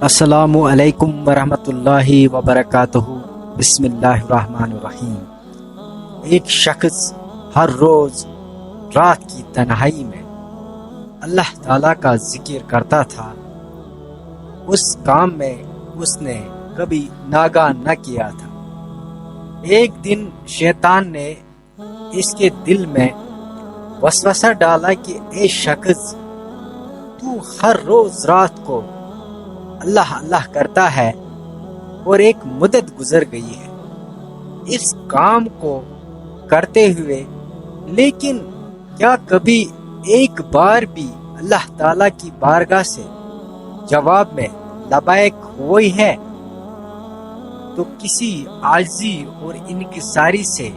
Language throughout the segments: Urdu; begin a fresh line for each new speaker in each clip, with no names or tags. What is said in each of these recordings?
السلام علیکم ورحمۃ اللہ وبرکاتہ۔ بسم اللہ الرحمن الرحیم۔ ایک شخص ہر روز رات کی تنہائی میں اللہ تعالیٰ کا ذکر کرتا تھا۔ اس کام میں اس نے کبھی ناگاہ نہ کیا تھا۔ ایک دن شیطان نے اس کے دل میں وسوسہ ڈالا کہ اے شخص، تو ہر روز رات کو اللہ اللہ کرتا ہے اور ایک مدت گزر گئی ہے اس کام کو کرتے ہوئے، لیکن کیا کبھی ایک بار بھی اللہ تعالیٰ کی بارگاہ سے جواب میں لبیک ہوئی ہے؟ تو کسی عاجزی اور انکساری سے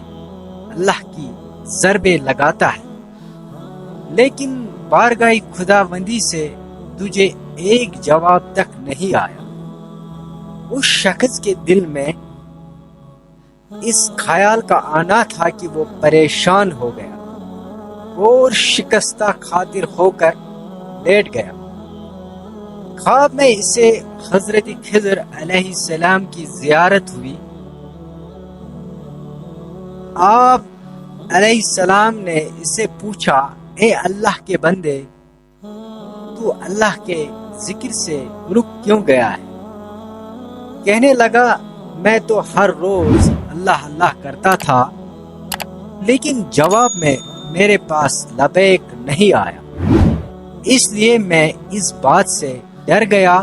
اللہ کی ضربیں لگاتا ہے، لیکن بارگاہ خداوندی سے تجھے ایک جواب تک نہیں آیا۔ اس شخص کے دل میں اس خیال کا آنا تھا کہ وہ پریشان ہو گیا اور شکستہ خاطر ہو کر لیٹ گیا۔ خواب میں اسے حضرت خضر علیہ السلام کی زیارت ہوئی۔ آپ علیہ السلام نے اسے پوچھا، اے اللہ کے بندے، تو اللہ کے ذکر سے رک کیوں گیا ہے؟ کہنے لگا، میں تو ہر روز اللہ اللہ کرتا تھا، لیکن جواب میں میرے پاس لبیک نہیں آیا، اس لیے میں اس بات سے ڈر گیا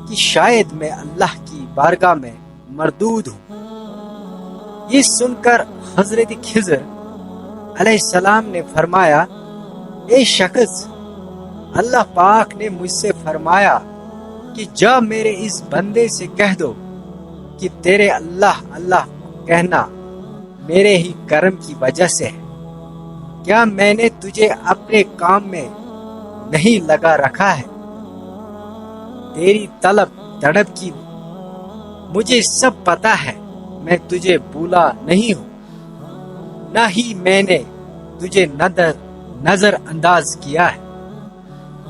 کہ شاید میں اللہ کی بارگاہ میں مردود ہوں۔ یہ سن کر حضرت خضر علیہ السلام نے فرمایا، اے شخص، اللہ پاک نے مجھ سے فرمایا کہ جا میرے اس بندے سے کہہ دو کہ تیرے اللہ اللہ کہنا میرے ہی کرم کی وجہ سے ہے۔ کیا میں نے تجھے اپنے کام میں نہیں لگا رکھا ہے؟ تیری طلب تڑپ کی مجھے سب پتا ہے، میں تجھے بھولا نہیں ہوں، نہ ہی میں نے تجھے نظر انداز کیا ہے۔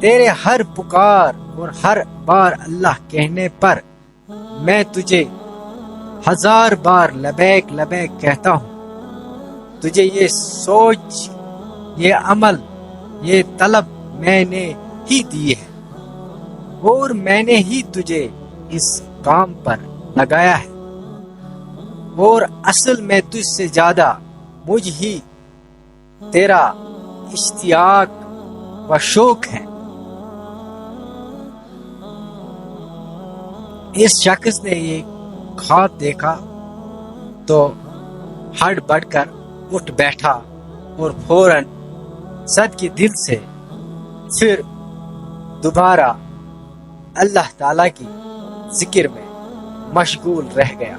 تیرے ہر پکار اور ہر بار اللہ کہنے پر میں تجھے 1000 بار لبیک لبیک کہتا ہوں۔ تجھے یہ سوچ، یہ عمل، یہ طلب میں نے ہی دی ہے، اور میں نے ہی تجھے اس کام پر لگایا ہے، اور اصل میں تجھ سے زیادہ مجھ ہی تیرا اشتیاق و شوق ہے۔ اس شخص نے یہ خواب دیکھا تو ہڑ بڑھ کر اٹھ بیٹھا اور فوراً صدقے دل سے پھر دوبارہ اللہ تعالیٰ کی ذکر میں مشغول رہ گیا۔